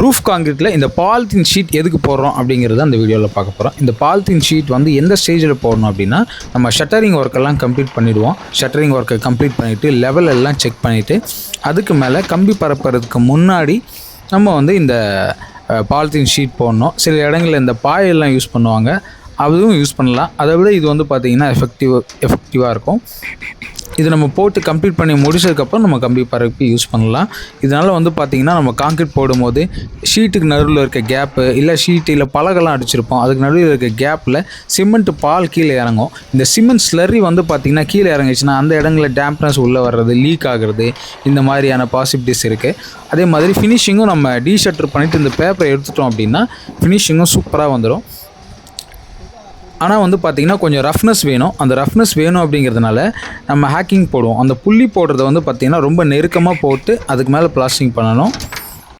Roof காங்கிரீட்டில் இந்த polythene sheet எதுக்கு போடுறோம் அப்படிங்கிறத அந்த வீடியோவில் பார்க்க போகிறோம். இந்த பாலித்தீன் ஷீட் வந்து எந்த ஸ்டேஜில் போடணும் அப்படின்னா, நம்ம ஷட்டரிங் ஒர்க்கெல்லாம் கம்ப்ளீட் பண்ணிவிடுவோம். ஷட்டரிங் ஒர்க்கை கம்ப்ளீட் பண்ணிவிட்டு லெவல் எல்லாம் செக் பண்ணிவிட்டு அதுக்கு மேலே கம்பி பரப்புறதுக்கு முன்னாடி நம்ம வந்து இந்த பாலித்தீன் ஷீட் போடணும். சில இடங்களில் இந்த பாயெல்லாம் யூஸ் பண்ணுவாங்க, அதுவும் யூஸ் பண்ணலாம். அதை விட இது வந்து பார்த்திங்கன்னா எஃபெக்டிவாக இருக்கும். இது நம்ம போட்டு கம்ப்ளீட் பண்ணி முடிச்சதுக்கப்புறம் நம்ம கம்பி பரப்பி யூஸ் பண்ணலாம். இதனால் வந்து பார்த்திங்கன்னா நம்ம கான்க்ரீட் போடும்போது ஷீட்டுக்கு நடுவில் இருக்க கேப்பு, இல்லை ஷீட்டு இல்லை பலகெல்லாம் அடிச்சிருப்போம், அதுக்கு நடுவில் இருக்க கேப்பில் சிமெண்ட் பால் கீழே இறங்கும். இந்த சிமெண்ட் ஸ்லர்ரி வந்து பார்த்திங்கன்னா கீழே இறங்கிச்சுன்னா அந்த இடங்களில் டேம்ப்னஸ் உள்ளே வர்றது, லீக் ஆகிறது, இந்த மாதிரியான பாசிபிலிட்டிஸ் இருக்குது. அதே மாதிரி ஃபினிஷிங்கும் நம்ம டீஷட்டர் பண்ணிவிட்டு இந்த பேப்பரை எடுத்துட்டோம் அப்படின்னா ஃபினிஷிங்கும் சூப்பராக வந்துடும். ஆனால் வந்து பார்த்திங்கன்னா கொஞ்சம் ரஃப்னஸ் வேணும். அந்த ரஃப்னஸ் வேணும் அப்படிங்கிறதுனால நம்ம ஹேக்கிங் போடுவோம். அந்த புள்ளி போடுறத வந்து பார்த்திங்கன்னா ரொம்ப நெருக்கமாக போட்டு அதுக்கு மேலே பிளாஸ்டிங் பண்ணணும்.